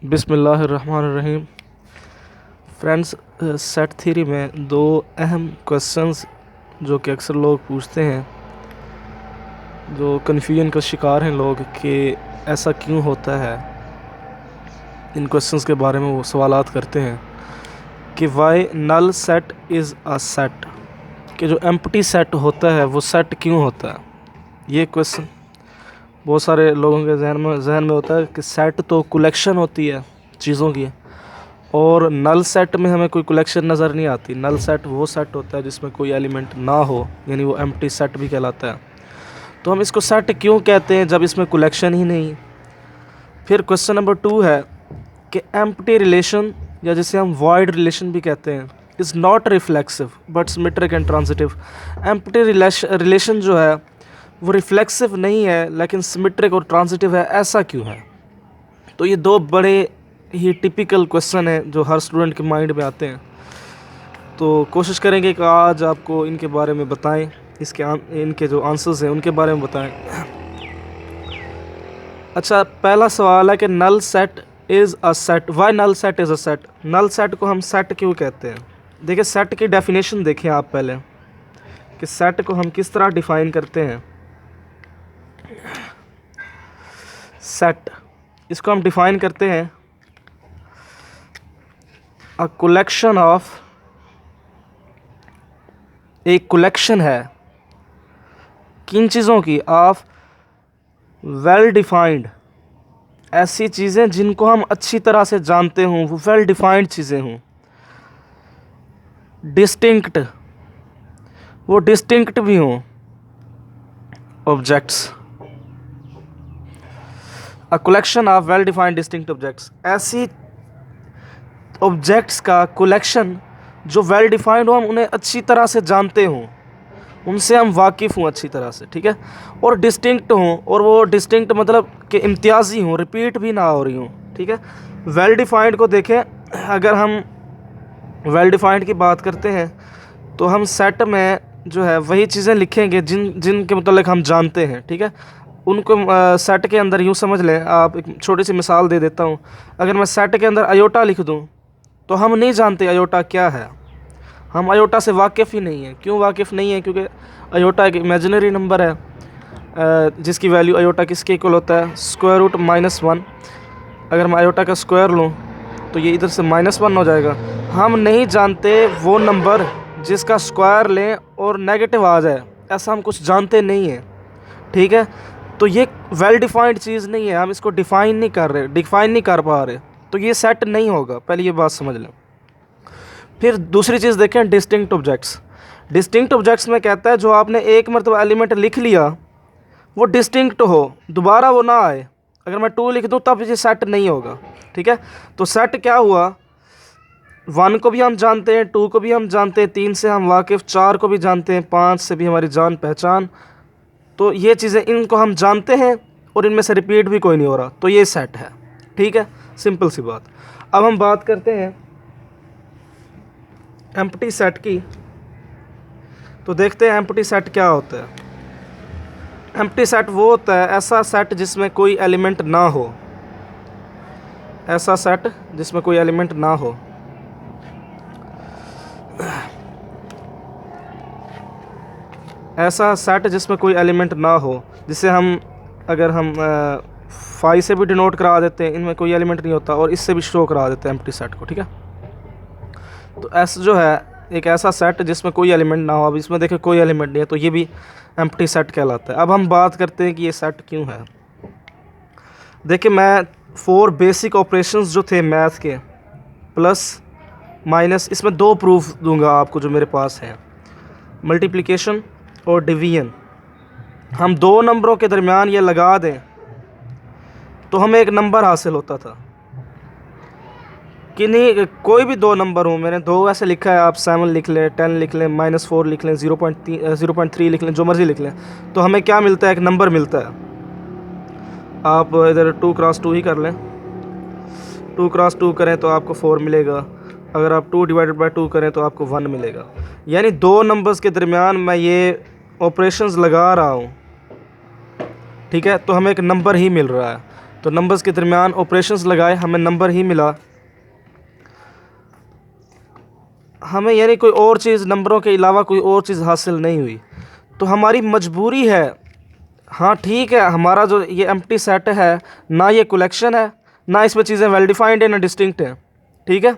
बिस्मिल्लाहिर्रहमानिर्रहीम। Friends, set theory में दो अहम क्वेश्चंस जो कि अक्सर लोग पूछते हैं, जो कन्फ्यूजन का शिकार हैं लोग कि ऐसा क्यों होता है, इन क्वेश्चंस के बारे में वो सवालात करते हैं कि why null set is a set, कि जो एम्प्टी सेट होता है वो सेट क्यों होता है। ये क्वेश्चन बहुत सारे लोगों के जहन में होता है कि सेट तो कलेक्शन होती है चीज़ों की, और नल सेट में हमें कोई कलेक्शन नज़र नहीं आती। नल सेट वो सेट होता है जिसमें कोई एलिमेंट ना हो, यानी वो एम्प्टी सेट भी कहलाता है। तो हम इसको सेट क्यों कहते हैं जब इसमें कलेक्शन ही नहीं। फिर क्वेश्चन नंबर 2 है कि एम्प्टी रिलेशन, या जिसे हम वॉइड रिलेशन भी कहते हैं, is not reflexive but symmetric and transitive. Empty relation जो है वो रिफ्लेक्सिव नहीं है लेकिन सिमेट्रिक और ट्रांजिटिव है, ऐसा क्यों है। तो ये दो बड़े ही टिपिकल क्वेश्चन है जो हर स्टूडेंट के माइंड में आते हैं। तो कोशिश करेंगे कि आज आपको इनके बारे में बताएं, इनके जो आंसर्स हैं उनके बारे में बताएं। अच्छा, पहला सवाल है कि null set is a set. Why null set is a set. Null set को हम सेट क्यों कहते हैं। देखिए, सेट की डेफिनेशन देखें आप पहले कि सेट को हम किस तरह डिफ़ाइन करते हैं। सेट, इसको हम डिफ़ाइन करते हैं अ कलेक्शन ऑफ, एक कलेक्शन है किन चीज़ों की, ऑफ वेल डिफाइंड, ऐसी चीज़ें जिनको हम अच्छी तरह से जानते हों, वो वेल डिफाइंड चीज़ें हों। डिस्टिंक्ट, वो डिस्टिंक्ट भी हों objects. A collection of well defined distinct objects, ऐसी ऑब्जेक्ट्स का कलेक्शन जो वेल डिफाइंड हो, हम उन्हें अच्छी तरह से जानते हों, उनसे हम वाकिफ़ हों अच्छी तरह से, ठीक है। और डिस्टिंक्ट हों, और वो डिस्टिंक्ट मतलब कि इम्तियाज़ी हों, रिपीट भी ना हो रही हों, ठीक है। वेल डिफाइंड को देखें, अगर हम वेल डिफाइंड की बात करते हैं तो हम सेट में जो है वही चीज़ें लिखेंगे जिनके मतलब हम जानते हैं, ठीक है। उनको सेट के अंदर यूँ समझ लें आप, एक छोटी सी मिसाल दे देता हूँ। अगर मैं सेट के अंदर अयोटा लिख दूँ तो हम नहीं जानते अयोटा क्या है, हम अयोटा से वाकिफ़ ही नहीं है। क्यों वाकिफ़ नहीं है? क्योंकि अयोटा एक इमेजिनरी नंबर है जिसकी वैल्यू अयोटा किसके इक्वल होता है, स्क्वायर रूट -1। अगर मैं अयोटा का स्क्वायर लूँ तो ये इधर से -1 हो जाएगा। हम नहीं जानते वो नंबर जिसका स्क्वायर लें और नेगेटिव आ जाए, ऐसा हम कुछ जानते नहीं हैं, ठीक है। तो ये वेल डिफाइंड चीज़ नहीं है, हम इसको डिफ़ाइन नहीं कर पा रहे, तो ये सेट नहीं होगा। पहले ये बात समझ लें। फिर दूसरी चीज़ देखें, डिस्टिंक्ट ऑब्जेक्ट्स। डिस्टिंक्ट ऑब्जेक्ट्स में कहता है जो आपने एक मरतबा एलिमेंट लिख लिया वो डिस्टिंक्ट हो, दोबारा वो ना आए। अगर मैं 2 लिख दूँ तब ये सेट नहीं होगा, ठीक है। तो सेट क्या हुआ, 1 को भी हम जानते हैं, 2 को भी हम जानते हैं, 3 से हम वाकिफ़, 4 को भी जानते हैं, 5 से भी हमारी जान पहचान। तो ये चीज़ें, इनको हम जानते हैं और इनमें से रिपीट भी कोई नहीं हो रहा, तो ये सेट है, ठीक है। सिंपल सी बात। अब हम बात करते हैं एम्प्टी सेट की। तो देखते हैं एम्प्टी सेट क्या होता है। एम्प्टी सेट वो होता है ऐसा सेट जिसमें कोई एलिमेंट ना हो, ऐसा सेट जिसमें कोई एलिमेंट ना हो। ऐसा सेट जिसमें कोई एलिमेंट ना हो, जिसे हम, अगर हम 5 से भी डिनोट करा देते हैं, इनमें कोई एलिमेंट नहीं होता, और इससे भी शो करा देते हैं एम्प्टी सेट को, ठीक है। तो ऐसा जो है एक ऐसा सेट जिसमें कोई एलिमेंट ना हो। अब इसमें देखें कोई एलिमेंट नहीं है, तो ये भी एम्प्टी सेट कहलाता है। अब हम बात करते हैं कि ये सेट क्यों है। देखिए, मैं 4 बेसिक ऑपरेशंस जो थे मैथ के, प्लस माइनस, इसमें 2 प्रूफ दूंगा आपको जो मेरे पास हैं, मल्टीप्लिकेशन और डिवीजन। हम 2 नंबरों के दरमियान ये लगा दें तो हमें एक नंबर हासिल होता था कि नहीं, कोई भी 2 नंबर हो। मैंने 2 ऐसे लिखा है, आप 7 लिख लें, 10 लिख लें, -4 लिख लें, 0.3 लिख लें, जो मर्ज़ी लिख लें, तो हमें क्या मिलता है, एक नंबर मिलता है। आप इधर 2 क्रॉस 2 ही कर लें, 2 क्रॉस 2 करें तो आपको 4 मिलेगा। अगर आप 2 डिवाइडेड बाई 2 करें तो आपको 1 मिलेगा। यानी 2 नंबर्स के दरमियान मैं ये ऑपरेशंस लगा रहा हूँ, ठीक है, तो हमें एक नंबर ही मिल रहा है। तो नंबर्स के दरमियान ऑपरेशंस लगाए, हमें नंबर ही मिला। हमें यानी कोई और चीज़ नंबरों के अलावा कोई और चीज़ हासिल नहीं हुई। तो हमारी मजबूरी है, हाँ ठीक है, हमारा जो ये एम्प्टी सेट है ना ये कलेक्शन है, ना इसमें चीज़ें वेल डिफाइंड है ना डिस्टिंक्ट हैं, ठीक है।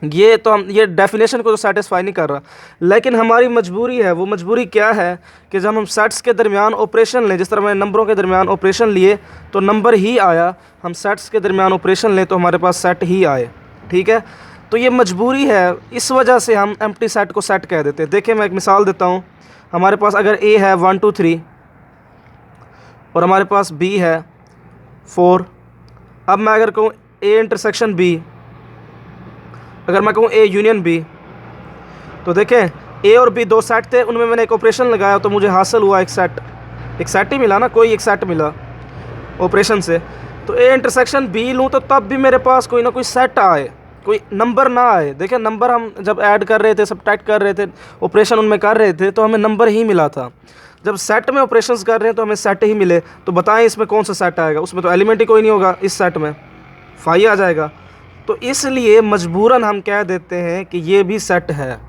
ये तो हम ये डेफिनेशन को तो सेटिस्फाई नहीं कर रहा, लेकिन हमारी मजबूरी है। वो मजबूरी क्या है कि जब हम सेट्स के दरमियान ऑपरेशन लें, जिस तरह मैंने नंबरों के दरमियान ऑपरेशन लिए तो नंबर ही आया, हम सेट्स के दरमियान ऑपरेशन लें तो हमारे पास सेट ही आए, ठीक है। तो ये मजबूरी है, इस वजह से हम एम्प्टी सेट को सेट कह देते हैं। देखिए मैं एक मिसाल देता हूँ। हमारे पास अगर ए है 1 2 3 और हमारे पास बी है 4। अब मैं अगर कहूँ ए इंटरसेक्शन बी, अगर मैं कहूँ ए यूनियन बी, तो देखें ए और बी दो सेट थे, उनमें मैंने एक ऑपरेशन लगाया तो मुझे हासिल हुआ एक सेट ही मिला ना, कोई एक सेट मिला ऑपरेशन से। तो ए इंटरसेक्शन बी लूँ तो तब भी मेरे पास कोई ना कोई सेट आए, कोई नंबर ना आए। देखिए नंबर हम जब ऐड कर रहे थे, सब्ट्रैक्ट कर रहे थे, ऑपरेशन उनमें कर रहे थे तो हमें नंबर ही मिला था। जब सेट में ऑपरेशंस कर रहे हैं तो हमें सेट ही मिले। तो बताएं इसमें कौन सा सेट आएगा? उसमें तो एलिमेंट ही कोई नहीं होगा, इस सेट में फाई आ जाएगा। तो इसलिए मजबूरन हम कह देते हैं कि ये भी सेट है,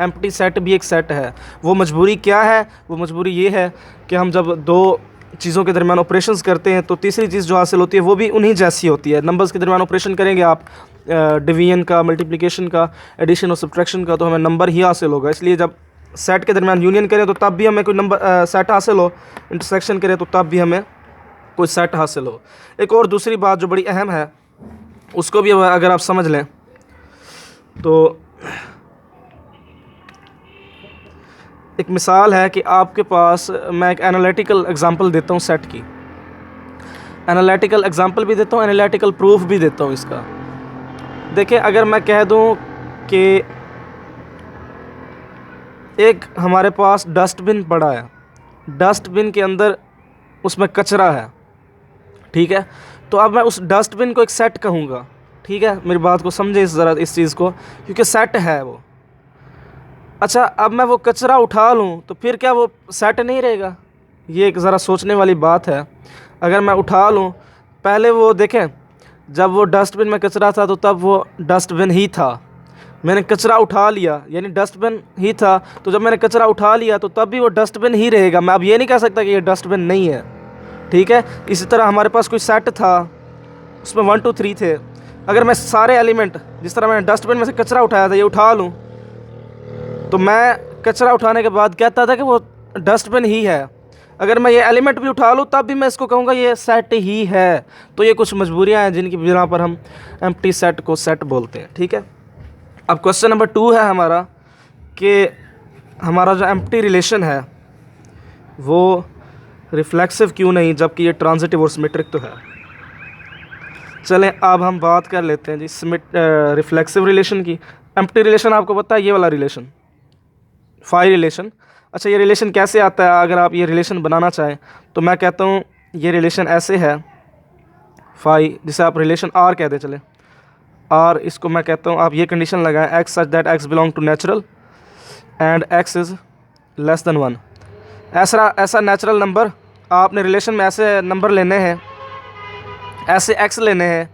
एम्प्टी सेट भी एक सेट है। वो मजबूरी क्या है? वो मजबूरी ये है कि हम जब दो चीज़ों के दरमियान ऑपरेशंस करते हैं तो तीसरी चीज़ जो हासिल होती है वो भी उन्हीं जैसी होती है। नंबर्स के दरमियान ऑपरेशन करेंगे आप, डिवीजन का, मल्टीप्लिकेशन का, एडिशन और सब्ट्रैक्शन का, तो हमें नंबर ही हासिल होगा। इसलिए जब सेट के दरमियान यूनियन करें तो तब भी हमें कोई नंबर सेट हासिल हो, इंटरसेक्शन करें तो तब भी हमें कोई सेट हासिल हो। एक और दूसरी बात जो बड़ी अहम है, उसको भी अगर आप समझ लें तो एक मिसाल है कि आपके पास, मैं एक एनालिटिकल एग्जांपल देता हूँ सेट की, एनालिटिकल एग्जांपल भी देता हूँ, एनालिटिकल प्रूफ भी देता हूँ इसका। देखिए अगर मैं कह दूँ कि एक हमारे पास डस्टबिन पड़ा है, डस्टबिन के अंदर उसमें कचरा है, ठीक है। तो अब मैं उस डस्टबिन को एक सेट कहूँगा, ठीक है। मेरी बात को समझे इस चीज़ को, क्योंकि सेट है वो। अच्छा अब मैं वो कचरा उठा लूँ तो फिर क्या वो सेट नहीं रहेगा? ये एक ज़रा सोचने वाली बात है। अगर मैं उठा लूँ, पहले वो देखें जब वो डस्टबिन में कचरा था तो तब वो डस्टबिन ही था, मैंने कचरा उठा लिया यानी डस्टबिन ही था। तो जब मैंने कचरा उठा लिया तो तब भी वो डस्टबिन ही रहेगा। मैं अब ये नहीं कह सकता कि ये डस्टबिन नहीं है, ठीक है। इसी तरह हमारे पास कोई सेट था, उसमें 1 2 3 थे। अगर मैं सारे एलिमेंट, जिस तरह मैंने डस्टबिन में से कचरा उठाया था, ये उठा लूँ तो मैं कचरा उठाने के बाद कहता था कि वो डस्टबिन ही है। अगर मैं ये एलिमेंट भी उठा लूँ तब भी मैं इसको कहूँगा ये सेट ही है। तो ये कुछ मजबूरियाँ हैं जिनकी बिना पर हम एम्प्टी सेट को सेट बोलते हैं, ठीक है। अब क्वेश्चन नंबर 2 है हमारा कि हमारा जो एम्प्टी रिलेशन है वो रिफ्लेक्सिव क्यों नहीं, जबकि ये ट्रांजिटिव और सिमेट्रिक तो है। चलें अब हम बात कर लेते हैं जी रिफ्लेक्सिव रिलेशन की। एम्प्टी रिलेशन आपको पता है, ये वाला रिलेशन, फाई रिलेशन। अच्छा ये रिलेशन कैसे आता है? अगर आप ये रिलेशन बनाना चाहें तो मैं कहता हूँ ये रिलेशन ऐसे है, फाई, जिसे आप रिलेशन आर कहते चले, आर, इसको मैं कहता हूँ आप ये कंडीशन लगाएं, X such that X belong to natural and X is less than 1। ऐसा नेचुरल नंबर, आपने रिलेशन में ऐसे नंबर लेने हैं, ऐसे एक्स लेने हैं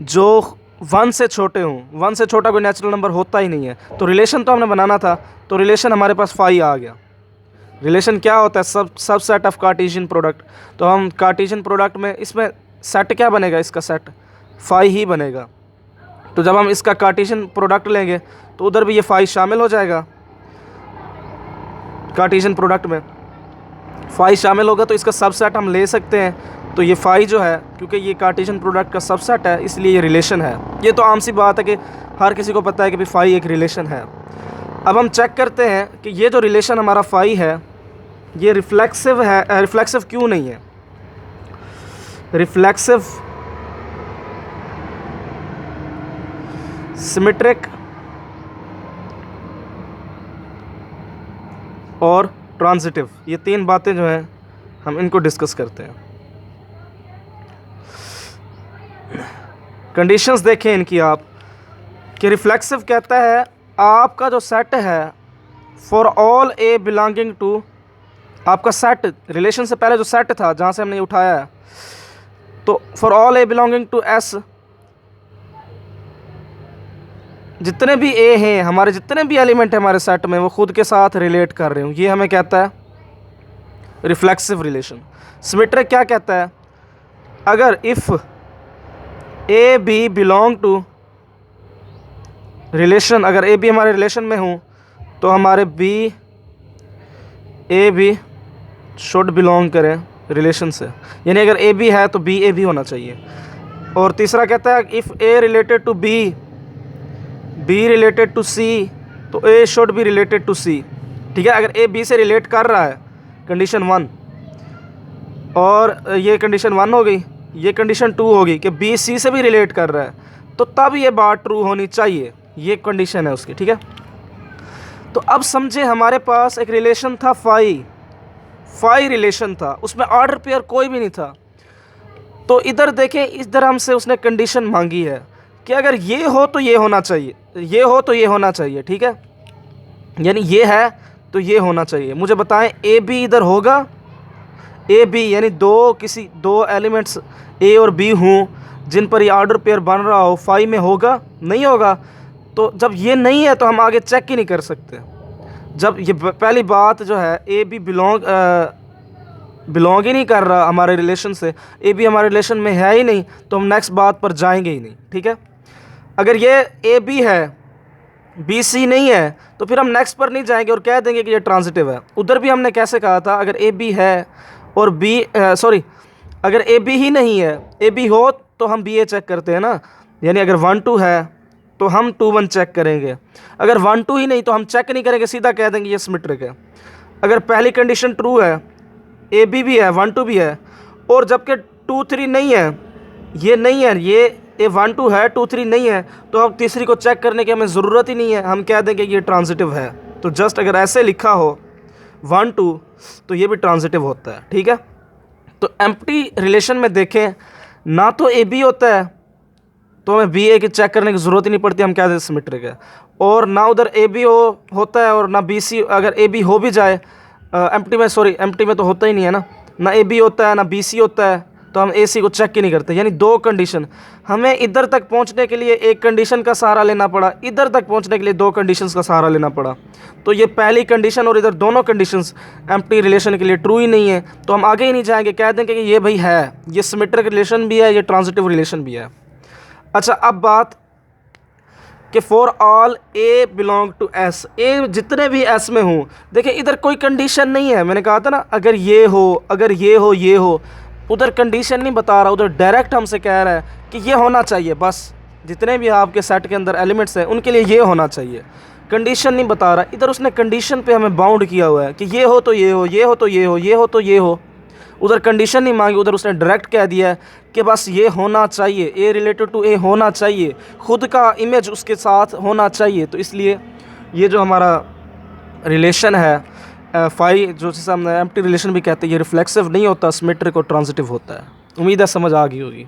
जो 1 से छोटे हों। 1 से छोटा कोई नेचुरल नंबर होता ही नहीं है। तो रिलेशन तो हमने बनाना था, तो रिलेशन हमारे पास फाई आ गया। रिलेशन क्या होता है? सब सेट ऑफ कार्टेशियन प्रोडक्ट। तो हम कार्टेशियन प्रोडक्ट में इसमें सेट क्या बनेगा? इसका सेट फाई ही बनेगा। तो जब हम इसका कार्टेशियन प्रोडक्ट लेंगे तो उधर भी ये फाई शामिल हो जाएगा। कार्टेशियन प्रोडक्ट में फाई शामिल होगा तो इसका सबसेट हम ले सकते हैं। तो ये फाई जो है, क्योंकि ये कार्टेशियन प्रोडक्ट का सबसेट है, इसलिए ये रिलेशन है। ये तो आम सी बात है कि हर किसी को पता है कि भाई फाई एक रिलेशन है। अब हम चेक करते हैं कि ये जो रिलेशन हमारा फाई है ये रिफ्लेक्सिव है। रिफ्लेक्सिव क्यों नहीं है? रिफ्लेक्सिव, सिमेट्रिक और ट्रांजिटिव, ये 3 बातें जो हैं हम इनको डिस्कस करते हैं। कंडीशंस देखें इनकी आप, कि रिफ्लेक्सिव कहता है आपका जो सेट है for all A belonging to, आपका सेट, रिलेशन से पहले जो सेट था जहाँ से हमने उठाया है, तो for all A belonging to S, जितने भी ए हैं हमारे, जितने भी एलिमेंट हैं हमारे सेट में वो खुद के साथ रिलेट कर रहे हूँ, ये हमें कहता है रिफ्लेक्सिव रिलेशन। सिमेट्रिक क्या कहता है, अगर if A B belong to relation, अगर ए बी हमारे रिलेशन में हूँ तो हमारे B A B should belong करें रिलेशन से, यानी अगर ए बी है तो बी ए बी होना चाहिए। और तीसरा कहता है if A related to B, B related to C, तो A should be related to C. ठीक है, अगर ए बी से रिलेट कर रहा है, कंडीशन 1, और ये कंडीशन 1 हो गई, ये कंडीशन 2 होगी कि बी सी से भी रिलेट कर रहा है, तो तब ये बात ट्रू होनी चाहिए, ये कंडीशन है उसकी। ठीक है, तो अब समझे हमारे पास एक रिलेशन था फाई रिलेशन था, उसमें ऑर्डर पेयर कोई भी नहीं था। तो इधर देखें, इधर हमसे उसने कंडीशन मांगी है कि अगर ये हो तो ये होना चाहिए, ये हो तो ये होना चाहिए। ठीक है, यानी ये है तो ये होना चाहिए। मुझे बताएं ए बी इधर होगा, ए बी यानी दो एलिमेंट्स ए और बी हों जिन पर ये ऑर्डर पेयर बन रहा हो, फाई में होगा? नहीं होगा। तो जब ये नहीं है तो हम आगे चेक ही नहीं कर सकते। जब ये पहली बात जो है ए बी बिलोंग ही नहीं कर रहा हमारे रिलेशन से, ए बी हमारे रिलेशन में है ही नहीं, तो हम नेक्स्ट बात पर जाएंगे ही नहीं। ठीक है, अगर ये ए बी है बी सी नहीं है तो फिर हम नेक्स्ट पर नहीं जाएंगे और कह देंगे कि ये ट्रांजिटिव है। उधर भी हमने कैसे कहा था, अगर ए बी है और अगर ए बी ही नहीं है, ए बी हो तो हम बी ए चेक करते हैं ना, यानी अगर 1 2 है तो हम 2 1 चेक करेंगे। अगर 1 2 ही नहीं तो हम चेक नहीं करेंगे, सीधा कह देंगे ये सिमेट्रिक है। अगर पहली कंडीशन ट्रू है, ए बी भी है 1 2 भी है, और जबकि 2 3 नहीं है, ये नहीं है, ये ए 1 2 है 2 3 नहीं है, तो अब तीसरी को चेक करने की हमें ज़रूरत ही नहीं है, हम कह देंगे ये ट्रांजिटिव है। तो जस्ट अगर ऐसे लिखा हो 1 2 तो ये भी ट्रांजिटिव होता है। ठीक है, तो एम्प्टी रिलेशन में देखें ना तो ए बी होता है तो हमें बी ए की चेक करने की ज़रूरत ही नहीं पड़ती, हम कह देते सिमेट्रिक है, और ना उधर ए बी होता है और ना बी सी। अगर ए बी हो भी जाए एम्प्टी में तो होता ही नहीं है ना ए बी होता है ना बी सी होता है, तो हम ए सी को चेक ही नहीं करते। यानी दो कंडीशन, हमें इधर तक पहुंचने के लिए एक कंडीशन का सहारा लेना पड़ा, इधर तक पहुंचने के लिए दो कंडीशंस का सहारा लेना पड़ा। तो ये पहली कंडीशन और इधर दोनों कंडीशंस एम्प्टी रिलेशन के लिए ट्रू ही नहीं है, तो हम आगे ही नहीं जाएंगे, कह देंगे कि ये भाई है, ये सिमेट्रिक रिलेशन भी है, ये ट्रांजिटिव रिलेशन भी है। अच्छा, अब बात कि for all A belong to S, A जितने भी एस में हूँ, देखिए इधर कोई कंडीशन नहीं है। मैंने कहा था ना अगर ये हो, अगर ये हो, ये हो, उधर कंडीशन नहीं बता रहा, उधर डायरेक्ट हमसे कह रहा है कि ये होना चाहिए, बस जितने भी आपके सेट के अंदर एलिमेंट्स हैं उनके लिए ये होना चाहिए, कंडीशन नहीं बता रहा। इधर उसने कंडीशन पे हमें बाउंड किया हुआ है कि ये हो तो ये हो, ये हो तो ये हो, ये हो तो ये हो। उधर कंडीशन नहीं मांगी, उधर उसने डायरेक्ट कह दिया है कि बस ये होना चाहिए, ए रिलेटेड टू ए होना चाहिए, खुद का इमेज उसके साथ होना चाहिए। तो इसलिए ये जो हमारा रिलेशन है फाई, जो जिसे हम एम्प्टी रिलेशन भी कहते हैं, ये रिफ्लेक्सिव नहीं होता, सिमेट्रिक और ट्रांजिटिव होता है। उम्मीद है समझ आ गई होगी।